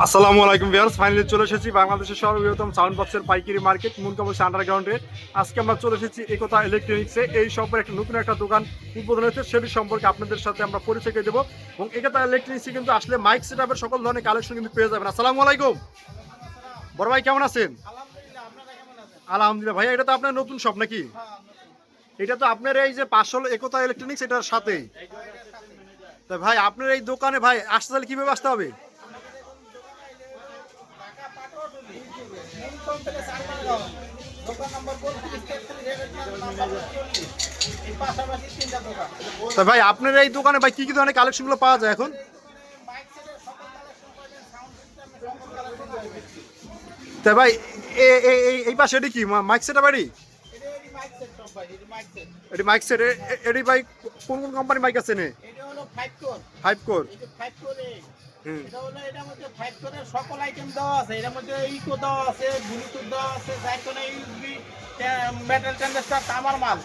আসসালামু আলাইকুম viewers, finally চলে এসেছি বাংলাদেশের সর্ববৃহত্তম সাউন্ড বক্সের পাইকারি মার্কেট মুনকাবসী আন্ডারগ্রাউন্ডে। আজকে আমরা চলে এসেছি একতা ইলেকট্রনিক্সে। এই শপের একটা নতুন একটা দোকান উদ্বোধন হয়েছে, সেটি সম্পর্কে আপনাদের সাথে আমরা পরিচয় করে দেবো। এবং একতা ইলেকট্রনিক্সে কিন্তু আসলে মাইক সেটআপের সকল ধরনের কালেকশন কিন্তু পেয়ে যাবেন। আসসালামু আলাইকুম বড় ভাই, কেমন আছেন? আলহামদুলিল্লাহ ভাইয়া, এটা তো আপনার নতুন শপ নাকি? এটা তো আপনার এই যে 500 একতা ইলেকট্রনিক্স এটার সাথেই। তা ভাই আপনার এই দোকানে ভাই আসতে চাইলে কিভাবে আসতে হবে? তা ভাই আপনার এই দোকানে ভাই কি কি ধরনের কালেকশন গুলো পাওয়া যায় এখন? তা ভাই এই পাশে এটি কি মাইক সেট বাড়ি? এটি মাইক সেট, এটি ভাই কোন কোন কোম্পানি মাইক আছে নে? 5 কোর। সকল আইটেম দেওয়া আছে, এর মধ্যে ইকো দেওয়া আছে, ব্লুটুথ দেওয়া আছে, সাইকোনা ইউএসবি, মেটাল ট্রানজিস্টর, তামার মাল।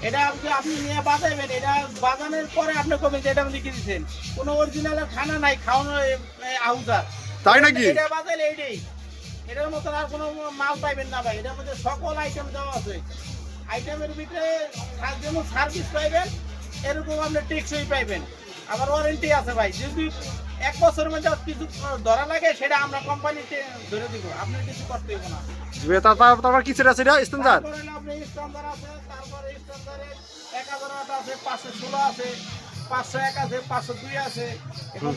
এটা আপনি নিয়ে বাজাবেন, এটা বাজানোর পরে আপনি কবেন যে এটা লিখে দিচ্ছেন কোনো অরিজিনালের খানা নাই, খাওয়ানো আউজার। তাই নাকি? এটা বাজালে এইটাই, এটার মতন আর কোনো মাল পাইবেন না ভাই। এটার মধ্যে সকল আইটেম দেওয়া আছে। আইটেমের ভিতরে যেমন সার্ভিস পাইবেন, এরকম আপনি টেকসই পাইবেন। আবার ওয়ারেন্টি আছে ভাই, যদি 1 বছরের মধ্যে কিছু ধরা লাগে সেটা আমরা কোম্পানিতে ধরে দিব, আপনি কিছু করতে হবে না। তারপর কি সেট আছে এটা স্ট্যান্ডার্ড? তারপরে আপনি স্ট্যান্ডার্ড আছে, তারপরে স্ট্যান্ডার্ডে 1008 আছে, 516 আছে, 501 আছে, 502 আছে, এবং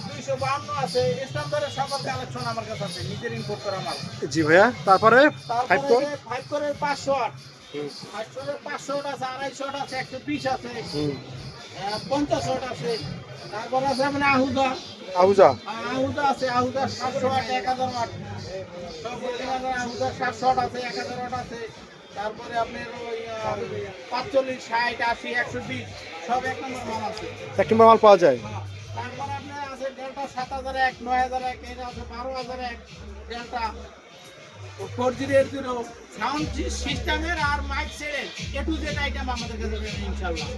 252 আছে। স্ট্যান্ডার্ডের সকল কালেকশন আমার কাছে আছে, নিজের ইম্পোর্ট করা মাল। জি ভাইয়া, তারপরে 5 কোর। 5 করে 508, 508 আছে, 250 আছে, 120 আছে, 50 আছে। তারপর আছে মানে আহুদা আহুজা আহুদা আছে, আহুদা 708, 1008, সব আহুদা 708 আছে, 1008 আছে। তারপরে আপনার ওই 45, 60, 80, 120 সব এক নম্বর মাল আছে। এক নম্বর মাল পাওয়া যায়। তারপরে আপনার আছে ডেল্টা 7001, 9001, এটা আছে 12001 ডেল্টা, 4080 সাউন্ড সিস্টেমের আর মাইক সেটের এ টু জেড আইটেম আমাদের কাছে পাবেন ইনশাআল্লাহ।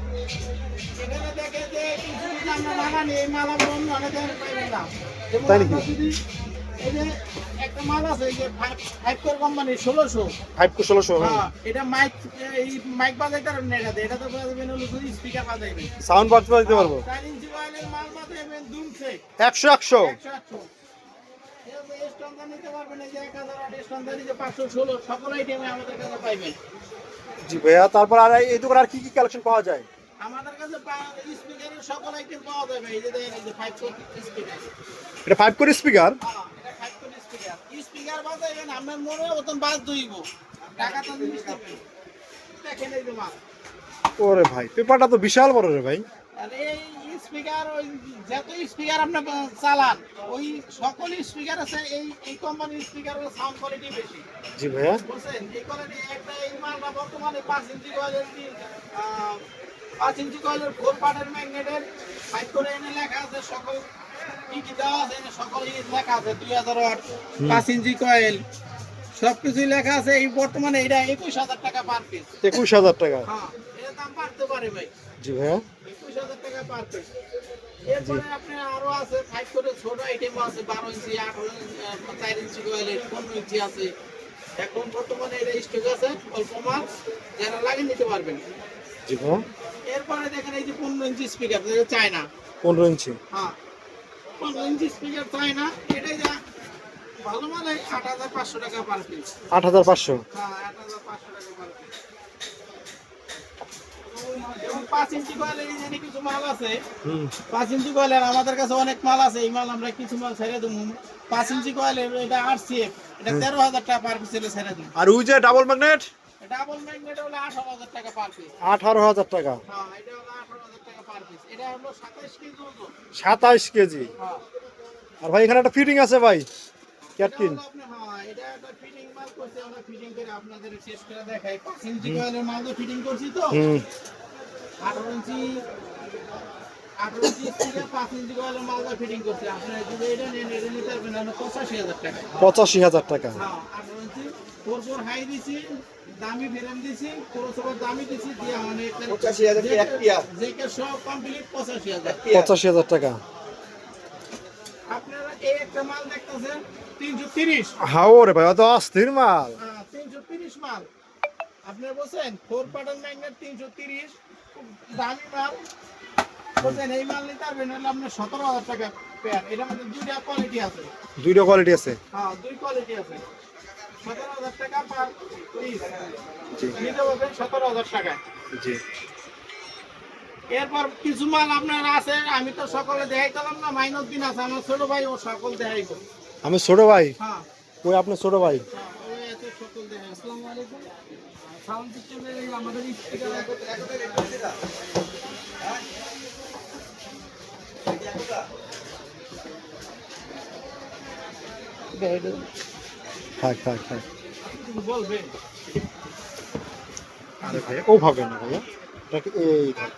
এখানে দেখে যে কিছু যদি আমরা লাগানি, এই মাল আমরা অন্য অনেক জায়গায় পাইবেন না। যেমন আমরা যদি এই যে একটা মাল আছে, এই যে 5 কোর কোম্পানি 1600, 5 কোর 1600। হ্যাঁ, এটা মাইক, এই মাইক বাজাইতে পারবেন না, এটা তো বাজাবেন হলো শুধু স্পিকার বাজাইবেন, সাউন্ড বক্স বাজাতে পারবো। 4 ইঞ্চি ওয়াইলের মাল বাজাইবেন দুমছে 100 100। নিতে পারবেন, এই যে 1008 স্ট্যান্ডার্ড, এই যে 516 সকল আইটেমে আমাদের কাছে পাইবেন। জি ভাইয়া, তারপর আর এই দোকানে আর কি কি কালেকশন পাওয়া যায়? আমাদের কাছে স্পিকারের সকল আইটেম পাওয়া যাবে। এই যে দেখেন, এই যে 5 কোর স্পিকার, এটা 5 কোর স্পিকার। এটা 5 কোর স্পিকার। স্পিকার বাজাইবেন আপনার মনে মতন বাজ দইব, টাকা তো জিনিস পাবেন। দেখেন এই যে মাল। ওরে ভাই, পেপারটা তো বিশাল বড় রে ভাই। আর এই স্পিকার, ওই যত স্পিকার আপনি চালান, ওই সকল স্পিকার আছে, এই কোম্পানির স্পিকারের সাউন্ড কোয়ালিটি বেশি। জি ভাইয়া, বুঝছেন, এই কোয়ালিটি একটা, এই মালটা বর্তমানে 5 ইঞ্চি কয়েলের 5 ইঞ্চি কয়েলের 4 পার্টের ম্যাগনেটের 5 করে এনে লেখা আছে, সকল কি কি দেওয়া আছে এনে সকল লেখা আছে, 2000 ওয়াট 5 ইঞ্চি কয়েল সবকিছুই লেখা আছে। এই বর্তমানে এটা 21000 টাকা পার পিস। 21000 টাকা। হ্যাঁ, এর দাম বাড়তে পারে ভাই। জি ভাইয়া, 21000 টাকা পার পিস। এরপরে আপনি আরো আছে 5 করে ছোট আইটেম আছে, 12 ইঞ্চি, 4 ইঞ্চি কয়েলের, 15 ইঞ্চি আছে। এখন বর্তমানে এটা স্টক আছে, অল্প মাল, যারা লাগিয়ে নিতে পারবেন। জি ভাইয়া। এরপরে দেখেন এই যে 15 ইঞ্চি স্পিকার, চায়না। 15 ইঞ্চি। হ্যাঁ, 15 ইঞ্চি স্পিকার চায়না, এটাই যা ভালো মানে 8500 টাকা পার পিস। 8500। হ্যাঁ, 8500 টাকা পার পিস। 5 ইঞ্চি কয়েলের এই যে কিছু মাল আছে, 5 ইঞ্চি কয়েলের আমাদের কাছে অনেক মাল আছে। এই মাল আমরা কিছু মাল ছেড়ে দেবো। 5 ইঞ্চি কয়েলের এটা আরসিএফ, এটা 13000 টাকা পার পিস ছেড়ে দেবো। আর ওই যে ডাবল ম্যাগনেট, ডাবল ম্যাগনেট হলো 18000 টাকা পার পিস। 18000 টাকা। হ্যাঁ, এটা হলো 18000 টাকা পার পিস। এটা হলো 27 কেজি ওজন। 27 কেজি। হ্যাঁ, আর ভাই এখানে একটা ফিটিং আছে ভাই, ক্যাটকিন। হ্যাঁ, এটা একটা ফিটিং মাল করছি আমরা, ফিটিং করে আপনাদের টেস্ট করে দেখাই। 5 ইঞ্চি কয়েলের মাল তো ফিটিং করছি তো। 18 ইঞ্চি 5 ইঞ্চি কয়েলের মাল তো ফিটিং করছি। আপনারা যদি এটা নেন, এটা নিতে পারবেন 85000 টাকা। 85000 টাকা। হ্যাঁ, 18 ইঞ্চি 4 হাই দিছি, দামি ফ্রেম দিছি, পুরো দামি দিছি, দিয়ে অনেক 85000 টাকা এক পিয়া। যেটা সব কমপ্লিট 85000। 85000 টাকা। আপনারা এই একটা মাল দেখতেছেন 330। হাও রে ভাই অত অস্থির মাল। 330 মাল আপনি বলছেন 4 প্যাটার্ন ম্যাগনেট 330, খুব দামি মাল বলছেন। এই মাল নিতে পারবেন হলে আপনার 17,000 টাকা পেয়ার। এটার মধ্যে দুইটা কোয়ালিটি আছে। দুইটা কোয়ালিটি আছে। হ্যাঁ, দুই কোয়ালিটি আছে। 17,000 টাকা পার পিস জি নিতে পারবেন 17,000 টাকা। জি। এরপর কিছু মাল আপনার আছে, আমি তো সকলে দেখাইতাম না, মাইনউদ্দিন আছে আমার ছোট ভাই, ও সকল দেখাইব। আমি ছোট ভাই। হ্যাঁ ওই আপনার ছোট ভাই। ওই আছে সকল দেখাই। আসসালামু আলাইকুম। সাউন্ড সিস্টেমের আমাদের স্পিকার থাক থাক থাক। বলবেন। আরে ভাইয়া ও ভাবে না ভাইয়া, এটাকে এই ধর,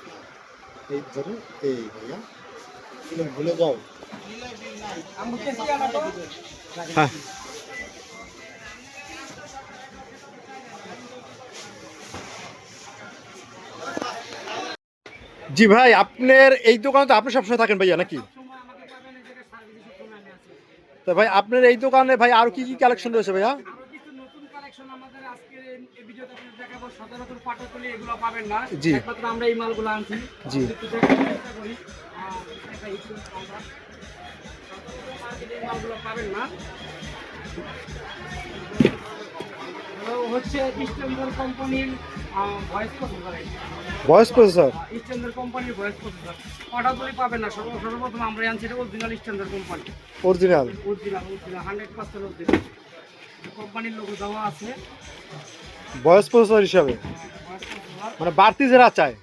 এই ধরে এই ভাইয়া, তুমি ভুলে যাও। হ্যাঁ জি ভাই, আপনার এই দোকানে তো আপনি সবসময় থাকেন ভাইয়া নাকি? তো ভাই আপনার এই দোকানে ভাই আর কি কি কালেকশন রয়েছে ভাইয়া? আরো কিছু নতুন কালেকশন আমাদের আজকের এই ভিডিওতে আপনাদের দেখাবো। সচরাচর পাটাতলি এগুলো পাবেন না, জি। একমাত্র আমরা এই মালগুলো আনছি। জি। একটু দেখার চেষ্টা করি। দেখাই একটু আমরা। সচরাচর এই মালগুলো পাবেন না। এগুলো হচ্ছে স্ট্যান্ডার্ড কোম্পানির voice processor. Voice processor. Standard কোম্পানির ভয়েস প্রসেসর পাটাতলি পাবেন না। সর্বপ্রথম আমরা আনছি এটা original standard company. Original original 100% original. কোম্পানির লোগো দেওয়া আছে। ভয়েস প্রসেসর হিসাবে, ভয়েস প্রসেসর। মানে বাড়তি যারা চায়।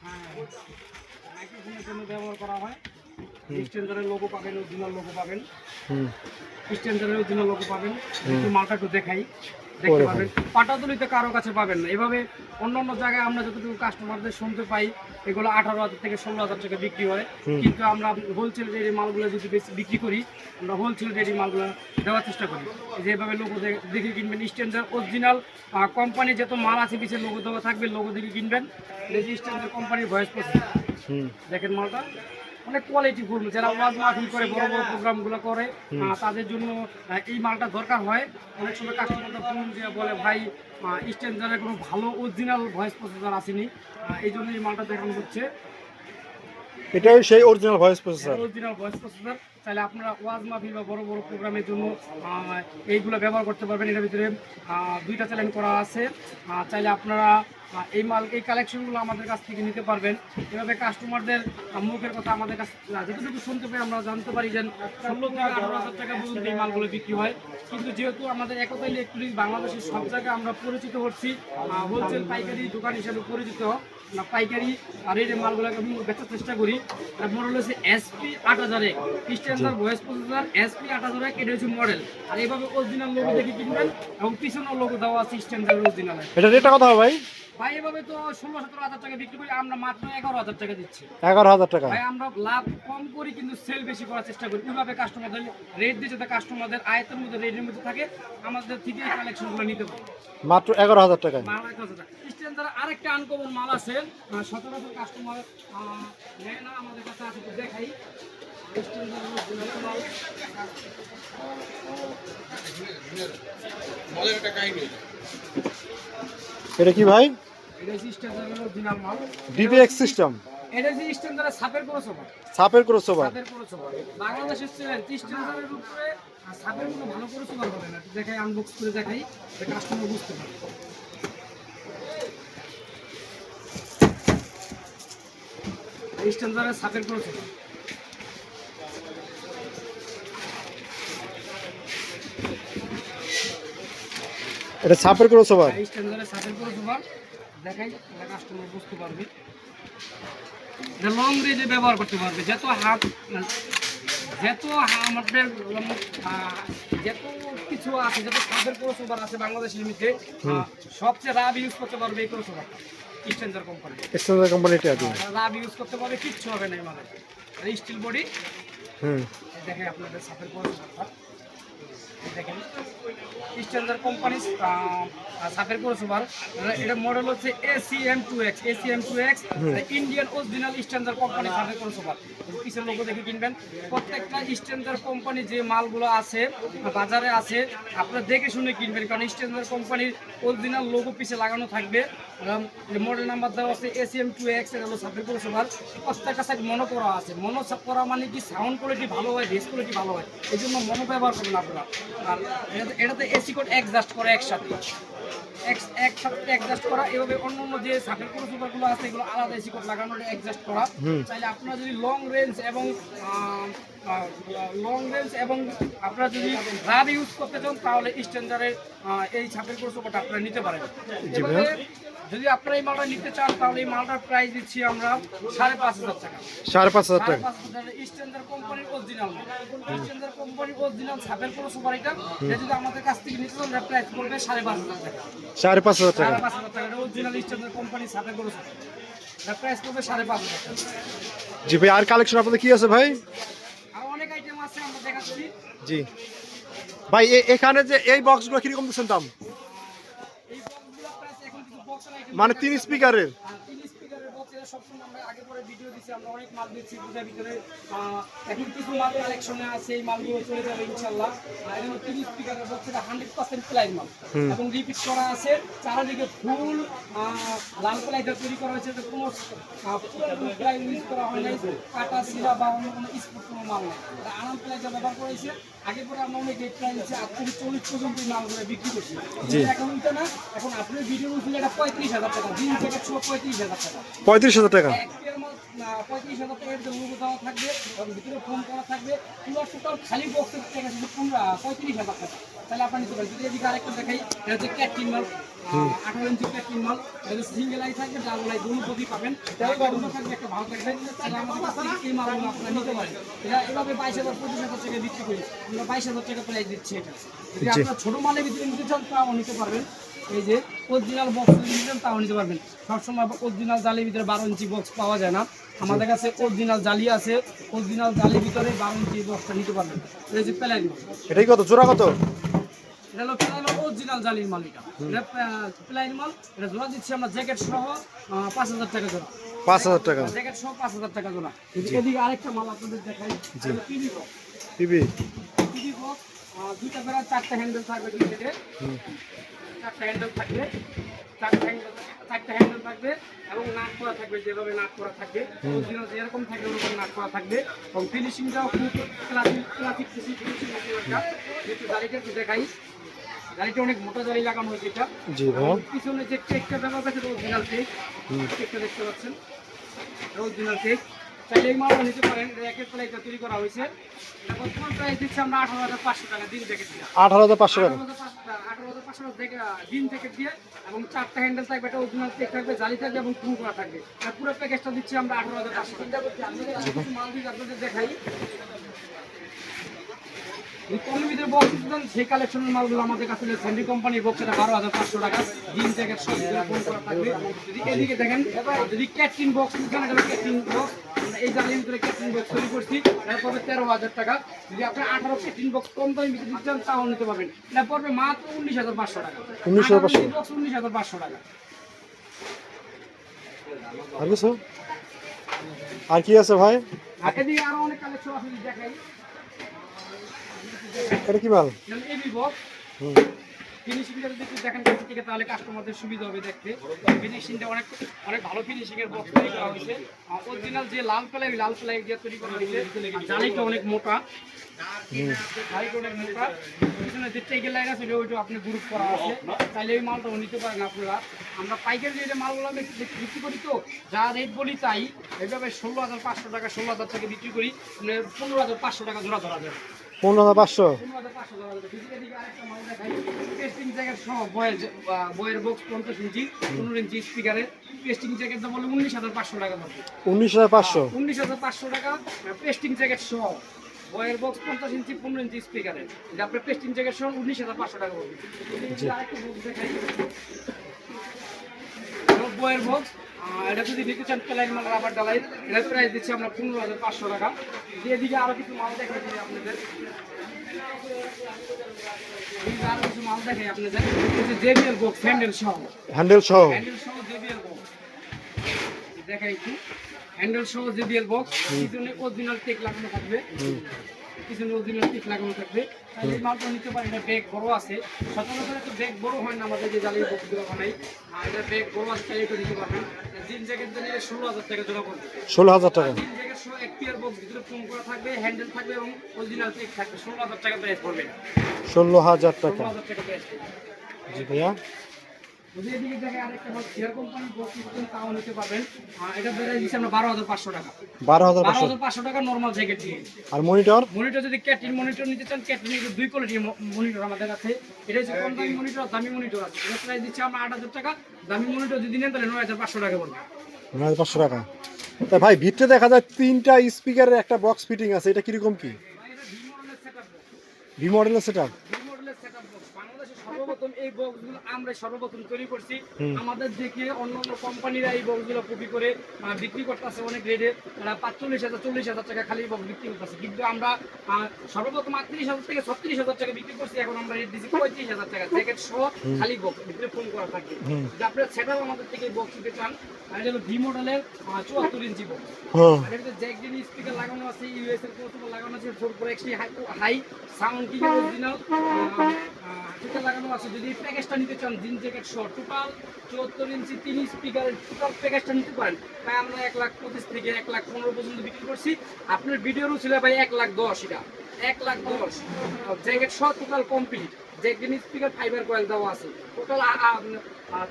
মাইক্রোফোনের জন্য ব্যবহার করা হয়। স্ট্যান্ডার্ডের লোগো পাবেন, অরিজিনাল লোগো পাবেন। হুম। স্ট্যান্ডার্ডের অরিজিনাল লোগো পাবেন। একটু মালটা একটু দেখাই, দেখতে ওরে পাবেন। পাটাতলিতে কারো কাছে পাবেন না। এভাবে অন্য অন্য জায়গায় আমরা যতটুকু কাস্টমারদের শুনতে পাই, এগুলো 18,000 থেকে 16,000 টাকা বিক্রি হয়। কিন্তু আমরা হোলসেল রেটে মালগুলো যদি বেশি বিক্রি করি, আমরা হোলসেল রেটে মালগুলো দেওয়ার চেষ্টা করি। যেভাবে লোগো দেখে কিনবেন, স্ট্যান্ডার্ড অরিজিনাল কোম্পানি যত মাল আছে পিছিয়ে লোগো দেওয়া থাকবে, লোগো দেখে কিনবেন। স্ট্যান্ডার্ড কোম্পানির ভয়েস প্রসেসর। হুম। দেখেন মালটা অনেক কোয়ালিটি ফুল। যারা ওয়াজ মাহফিল করে, বড় বড় প্রোগ্রামগুলো করে, তাদের জন্য এই মালটা দরকার হয়। অনেক সময় কাস্টমাররা ফোন দিয়ে বলে ভাই স্ট্যান্ডার্ডের কোনো ভালো অরিজিনাল ভয়েস প্রসেসর আসেনি, এই জন্য এই মালটা দেখানো হচ্ছে। এটাই সেই original voice processor. Original voice processor. তাহলে আপনারা ওয়াজ মাহফিল বা বড় বড় প্রোগ্রামের জন্য এইগুলো ব্যবহার করতে পারবেন। এটার ভিতরে দুইটা চ্যানেল করা আছে। চাইলে আপনারা এই কালেকশনগুলো আমাদের কাছ থেকে নিতে পারবেন। এভাবে কাস্টমারদের মুখের কথা আমাদের কাছে যতটুকু শুনতে পাই, আমরা জানতে পারি যে 16 থেকে 18,000 টাকা পর্যন্ত এই মালগুলো বিক্রি হয়। কিন্তু যেহেতু আমাদের একতা ইলেকট্রনিক্স বাংলাদেশের সব জায়গায় আমরা পরিচিত হচ্ছি, হোলসেল পাইকারি দোকান হিসেবে পরিচিত, পাইকারি আর এই মালগুলোকে আমি বেচার চেষ্টা করি। মডেল হচ্ছে SP 8001 standard voice processor. SP 8001 এটা হচ্ছে মডেল। আর এইভাবে অরিজিনাল লোগো দেখে কিনবেন, এবং পিছনেও লোগো দেওয়া আছে স্ট্যান্ডার্ড অরিজিনাল। এটা রেটটা কত হবে ভাই? ভাই এভাবে তো 16-17,000 টাকা বিক্রি করি, আমরা মাত্র 11,000 টাকা দিচ্ছি। 11,000 টাকা। ভাই আমরা লাভ কম করি কিন্তু সেল বেশি করার চেষ্টা করি। ওইভাবে কাস্টমারদের রেট দিয়ে যাতে কাস্টমারদের আয়তের মধ্যে, রেটের মধ্যে থাকে, আমাদের থেকে এই কালেকশনগুলো নিতে পারে। মাত্র 11,000 টাকায়। স্ট্যান্ডার্ড আরেকটা আনকমন মাল আছে, সচরাচর কাস্টমার নেয় না, আমাদের কাছে আছে, একটু দেখাই। এটা কি ভাই? এটা হচ্ছে স্ট্যান্ডার্ডের অরিজিনাল মাল। DBX system. এটা হচ্ছে স্ট্যান্ডার্ডের সাপের ক্রসওভার। সাপের ক্রসওভার। সাপের ক্রসওভার। বাংলাদেশের স্ট্যান্ডার্ডের উপরে সাপের কোনো ভালো ক্রসওভার হবে না। দেখাই, আনবক্স করে দেখাই, কাস্টমার বুঝতে পারে। স্ট্যান্ডার্ডের সাপের ক্রসওভার। এটা সাপের ক্রসওভার। স্ট্যান্ডার্ডের সাপের ক্রসওভার দেখাই, কাস্টমার বুঝতে পারবে। এটা লং রেঞ্জে ব্যবহার করতে পারবে। যত আমাদের যত কিছু আছে, যত সাপের ক্রসওভার আছে বাংলাদেশের মধ্যে, সবচেয়ে রাব ইউজ করতে পারবে এই ক্রসওভার। Standard company. স্ট্যান্ডার্ড কোম্পানিটা আছে। রাব ইউজ করতে পারবে, কিচ্ছু হবে না। মানে স্টিল বডি। হুম। দেখে আপনাদের সাপের ক্রসওভারটা। দেখেন স্ট্যান্ডার্ড কোম্পানি সাফের ক্রসওভার, এটা মডেল হচ্ছে ACM2X Indian original standard company সাফের ক্রসওভার। পিছনের লোগো দেখে কিনবেন। প্রত্যেকটা স্ট্যান্ডার্ড কোম্পানি যে মালগুলো আছে বাজারে আছে আপনারা দেখে শুনে কিনবেন, কারণ স্ট্যান্ডার্ড কোম্পানির অরিজিনাল লোগো পিছে লাগানো থাকবে। মডেল নাম্বার দেওয়া আছে ACM2X, এটা হলো সাফের ক্রসওভার। প্রত্যেকটা সাইড মনো করা আছে। মনো করা মানে কি সাউন্ড কোয়ালিটি ভালো হয়, বেস কোয়ালিটি ভালো হয়, এই জন্য মনো ব্যবহার করবেন আপনারা। আর এটাতে এসি কোড অ্যাডজাস্ট করে একসাথে অ্যাডজাস্ট করা। এভাবে অন্য অন্য যে সাফের ক্রসওভারগুলো আছে এগুলো আলাদা এসি কোড লাগানো অ্যাডজাস্ট করা। চাইলে আপনারা যদি লং রেঞ্জ এবং আপনারা যদি রাব ইউজ করতে চান তাহলে স্ট্যান্ডার্ডের এই সাফের ক্রসওভারটা আপনারা নিতে পারেন। এভাবে যদি আপনারা এই মালটা নিতে চান তাহলে এই মালটার প্রাইস দিচ্ছি আমরা 5,500 টাকা। 5,500 টাকা স্ট্যান্ডার্ড কোম্পানির অরিজিনাল স্ট্যান্ডার্ড কোম্পানির অরিজিনাল সাফের ক্রসওভার। এটা যদি আমাদের কাছ থেকে নিতে চান প্রাইস পড়বে 5,500 টাকা। 5,500 টাকা 5,500 টাকা অরিজিনাল স্ট্যান্ডার্ড কোম্পানির সাফের ক্রসওভার, প্রাইস পড়বে 5,500 টাকা। জি ভাই, আর কালেকশন আপনাদের কি আছে ভাই? আর অনেক আইটেম আছে আমরা দেখাচ্ছি। জি ভাই, এখানে যে এই বক্সগুলো কিরকম দিচ্ছেন দাম? এই বক্সগুলো প্রাইস এখন কিছু বক্সের আইটেম মানে 3 স্পিকারের? 3 স্পিকারের বক্স, এটা সবসময় আমরা আগে পরে ভিডিও দিচ্ছি, আমরা অনেক মাল দিচ্ছি পূজার ভিতরে। এখন কিছু মাল কালেকশনে আছে, এই মালগুলো চলে যাবে ইনশাআল্লাহ। আর এটা 3 স্পিকারের বক্স, এটা 100% প্লাই মাল এবং রিপিট করা আছে। চারিদিকে ফুল লাল প্লাই দিয়ে তৈরি করা হয়েছে, এটা কোনো পুরো প্লাই ইউজ করা হয় নাই, কাটা সিরা বা অন্য কোনো স্পট কোনো মাল নেই। এটা আরাম প্লাই দিয়ে ব্যবহার করেছে। আগে পরে আমরা অনেক রেট প্রাইস নিচ্ছে 8 থেকে 40 পর্যন্ত এই মালগুলো বিক্রি করছি। এখন তো না, এখন আপনার ভিডিও উঠলে এটা 35,000 টাকা, দিন থেকে 35,000 টাকা। 35,000 টাকা 35,000 টাকার যে লোগো দেওয়া থাকবে এবং ভিতরে ফোন করা থাকবে, পুরো টোটাল খালি বক্সের টাকা শুধু 35,000 টাকা। তাহলে আপনার নিতে পারেন। যদি এদিকে আরেকটা দেখাই, এটা হচ্ছে ক্যাটরিং মাল, 18 ইঞ্চি ক্যাটরিং মাল। এটা সিঙ্গেল আই থাকবে, ডাবল আই দুটো প্রতি পাবেন। দুটো থাকবে, একটা ভালো থাকবে। তাহলে আমাদের কাছ থেকে এই মালগুলো আপনারা নিতে পারেন। এটা এভাবে 22,000 25,000 টাকা বিক্রি করি, আমরা 22,000 টাকা প্রাইস দিচ্ছি এটা। যদি আপনারা ছোট মালের ভিতরে নিতে চান তাও নিতে পারবেন। এই যে অরিজিনাল বক্স যদি নিতেন তাও নিতে পারবেন। সবসময় অরিজিনাল জালির ভিতরে 12 ইঞ্চি বক্স পাওয়া যায় না, আমাদের কাছে অরিজিনাল জালি আছে। অরিজিনাল জালির ভিতরে 12 ইঞ্চি বক্সটা নিতে পারবেন। এই যে প্যালাই মাল, এটাই কত জোড়া কত? এটা হলো প্যালাই মাল, অরিজিনাল জালির মাল। এটা প্যালাই মাল, এটা জোড়া দিচ্ছি আমরা জ্যাকেট সহ 5,000 টাকা জোড়া। 5,000 টাকা জ্যাকেট সহ 5,000 টাকা জোড়া। এদিকে আরেকটা মাল আপনাদের দেখাই, টিভি বক্স। টিভি বক্স দুইটা বেড়া, 4টা হ্যান্ডেল থাকবে, দুই থেকে 4টা হ্যান্ডেল থাকবে, 4টা হ্যান্ডেল থাকবে এবং নাক করা থাকবে, যেভাবে নাক করা থাকবে অরিজিনাল যেরকম থাকবে ওরকম নাক করা থাকবে। এবং ফিনিশিংটাও খুব ক্লাসিক ফিনিশিং আছে। একটু গাড়িটা একটু দেখাই, গাড়িটা অনেক মোটা জালি লাগানো হয়েছে এটা। জি ভাই, পিছনে যে টেকটা ব্যবহার করছে অরিজিনাল টেক, টেকটা দেখতে পাচ্ছেন অরিজিনাল টেক। চাইলে এই মালটা নিতে পারেন, র্যাকেট প্লাইটা তৈরি করা হয়েছে। এটা বর্তমান প্রাইস দিচ্ছে আমরা 18,500 টাকা দিন জ্যাকেট দিয়ে। 18,500 টাকা 18,500 টাকা দিন জ্যাকেট দিয়ে এবং 4টা হ্যান্ডেল থাকবে, এটা অরিজিনাল টেক থাকবে, জালি থাকবে এবং ফোন করা থাকবে। আর পুরো প্যাকেজটা দিচ্ছি আমরা 18,500 টাকা। মাল দিয়ে আপনাদের দেখাই, কমের ভিতরে বক্স দিতেন সেই কালেকশনের মালগুলো আমাদের কাছে স্যান্ডি কোম্পানির বক্স, এটা 12,500 টাকা দিন জ্যাকেট সব ফোন করা থাকবে। যদি এদিকে দেখেন, যদি ক্যাটরিং বক্স দিতেন, এটা ক্যাটরিং বক্স, এই জালির ভিতরে ক্যাটরিং বক্স তৈরি করছি, এটা পড়বে 13,000 টাকা। যদি আপনি 18 ক্যাটরিং বক্স কম দামে ভিতরে দিতে চান তাও নিতে পারবেন, এটা পড়বে মাত্র 19,500 টাকা। 19,500 বক্স 19,500 টাকা। আর কিছু? আর কি আছে ভাই? আর এদিকে আরো অনেক কালেকশন আছে, দেখাই। এটা কি মাল? এবি বক্স ফিনিশিংটা যদি একটু দেখেন কাছ থেকে তাহলে কাস্টমারদের সুবিধা হবে দেখতে। ফিনিশিংটা অনেক অনেক ভালো ফিনিশিং এর বক্স তৈরি করা হয়েছে। অরিজিনাল যে লাল প্লাই দিয়ে তৈরি করা হয়েছে। জালিটা অনেক মোটা, জালিটা অনেক মোটা। পিছনে যে টেকের লাইন আছে ওইটা আপনি গ্রুপ করা আছে, তাইলে এই মালটাও নিতে পারেন আপনারা। আমরা পাইকারি রেটে মালগুলো আমি বিক্রি করি, তো যা রেট বলি তাই। এইভাবে 16,500 টাকা 16,000 টাকা বিক্রি করি, 15,500 টাকা জোড়া ধরা যাবে। 15,500 পেস্টিং জ্যাকেট সহ বয়ের বক্স 50 ইঞ্চি 15 ইঞ্চি স্পিকারের পেস্টিং জ্যাকেট দাম বলে 19,500 টাকা পড়বে। 19,500 19,500 টাকা পেস্টিং জ্যাকেট সহ বয়ের বক্স 50 ইঞ্চি 15 ইঞ্চি স্পিকারের, এটা আপনার পেস্টিং জ্যাকেট সহ 19,500 টাকা পড়বে। আরেকটা বক্স দেখাই, বয়ের বক্স, এটা যদি নিতে চান প্লাইন মাল রাবার ডালাই, এটা প্রাইস দিচ্ছি আমরা 15,500 টাকা। এদিকে আরো কিছু মাল দেখাই দিই আপনাদের, আরো কিছু মাল দেখাই আপনাদের, জেবিএল বক্স হ্যান্ডেল সহ, হ্যান্ডেল সহ জেবিএল বক্স দেখাই একটু, হ্যান্ডেল সহ জেবিএল বক্স, পিছনে অরিজিনাল টেক লাগানো থাকবে, পিছনে অরিজিনাল টেক লাগানো থাকবে। তাহলে এই মালটা নিতে পারেন। এটা ব্যাগ বড় আছে, সচরাচর তো ব্যাগ বড় হয় না আমাদের যে জালি বক্সগুলো বানাই, এটা ব্যাগ বড় আছে, চাইলে এটা নিতে পারবেন। জিন জ্যাকেট নিলে 16,000 টাকা জোড়া পড়বে। 16,000 টাকা। জিন জ্যাকেট সহ এক পেয়ার বক্স ভিতরে ফোম করা থাকবে, হ্যান্ডেল থাকবে এবং অরিজিনাল টেক থাকবে। 16,000 টাকা প্রাইস পড়বে। 16,000 টাকা। 16,000 টাকা প্রাইস পড়বে। জি ভাইয়া। যদি এদিকে দেখে আরেকটা বক্স এয়ার কোম্পানির বক্স নিতে তাও নিতে পারবেন। এটা প্রাইস দিচ্ছি আমরা 12,500 টাকা। 12,500 টাকা নরমাল জ্যাকেট দিয়ে। আর মনিটর যদি ক্যাটিন মনিটর নিতে চান, ক্যাটিনের দুই কোয়ালিটির মনিটর আমাদের আছে। এটা হচ্ছে কম দামি মনিটর, দামি মনিটর আছে। এটা প্রাইস দিচ্ছি আমরা 8,000 টাকা। দামি মনিটর যদি নেন তাহলে 9,500 টাকা পড়বে। 9,500 টাকা। তা ভাই ভিতরে দেখা যায় 3টা স্পিকারের একটা বক্স ফিটিং আছে, এটা কিরকম কি? ভি মডেলের সেটআপ। বাংলাদেশের সর্বপ্রথম এই বক্সগুলো আমরা সর্বপ্রথম তৈরি করছি। আমাদের দেখে অন্যান্য কোম্পানিরা এই বক্সগুলো কপি করে বিক্রি করতেছে অনেক রেটে, 45,000 40,000 টাকা খালি বক্স বিক্রি করতেছে। কিন্তু আমরা সর্বপ্রথম 38,000 থেকে 36,000 টাকা বিক্রি করছি। এখন আমরা রেট দিচ্ছি 35,000 টাকা, জ্যাকেট সহ খালি বক্স ভিতরে ফোন করা থাকবে। যে আপনারা সেটআপ আমাদের থেকে বক্স নিতে চান, এটা হলো ভি মডেলের 74 ইঞ্চি বক্স। আর এটাতে জ্যাকডিন স্পিকার লাগানো আছে, ইউএস এর পোর্টেবল লাগানো আছে, 4x হাই সাউন্ড কি অরিজিনাল এটা লাগানো আছে। যদি প্যাকেজটা নিতে চান জিন জ্যাকেট সহ টোটাল 74 ইঞ্চি 3 স্পিকারের টোটাল প্যাকেজটা নিতে পারেন। তাই আমরা 1,25,000 থেকে 1,15,000 পর্যন্ত বিক্রি করছি। আপনার ভিডিওরও ছিল ভাই 1,10,000, এটা 1,10,000 জ্যাকেট সহ টোটাল কমপ্লিট। জ্যাকডিন স্পিকার ফাইবার কয়েল দেওয়া আছে। টোটাল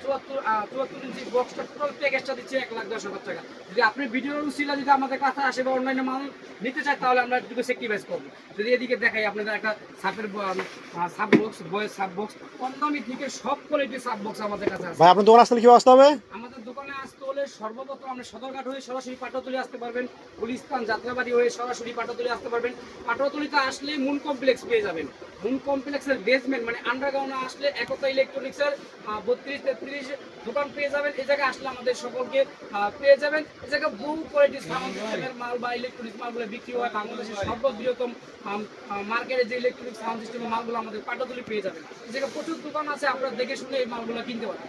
74 ইঞ্চি বক্সটা টোটাল প্যাকেজটা দিচ্ছে 1,10,000 টাকা। যদি আপনি ভিডিওর উসিলা যদি আমাদের কাছে আসে বা অনলাইনে মাল নিতে চায় তাহলে আমরা একটু সেক্রিফাইস করবো। যদি এদিকে দেখাই আপনাদের একটা সাপের সাব বক্স, বয়ের সাব বক্স, কম দামি থেকে সব কোয়ালিটির সাব বক্স আমাদের কাছে আছে। ভাই আপনার দোকান আসলে কি আসতে হবে? আমাদের দোকানে আসতে হলে সর্বপ্রথম আপনি সদরঘাট হয়ে সরাসরি পাটুয়াতলী আসতে পারবেন, গুলিস্তান যাত্রাবাড়ি হয়ে সরাসরি পাটুয়াতলী আসতে পারবেন। পাটুয়াতলীতে আসলে মুন কমপ্লেক্স পেয়ে যাবেন। মুন কমপ্লেক্সের বেসমেন্ট মানে আন্ডারগ্রাউন্ডে আসলে একতা ইলেকট্রনিক্সের 32-33 দোকান পেয়ে যাবেন। এই জায়গায় আসলে আমাদের সকলকে পেয়ে যাবেন। এই জায়গায় বহু কোয়ালিটির সাউন্ড সিস্টেমের মাল বা ইলেকট্রনিক্স মালগুলো বিক্রি হয়। বাংলাদেশের সর্ববৃহত্তম মার্কেটে যে ইলেকট্রনিক্স সাউন্ড সিস্টেমের মালগুলো আমাদের পাটুয়াতলী পেয়ে যাবেন। এই জায়গায় প্রচুর দোকান আছে, আপনারা দেখে শুনে এই মালগুলো কিনতে পারেন।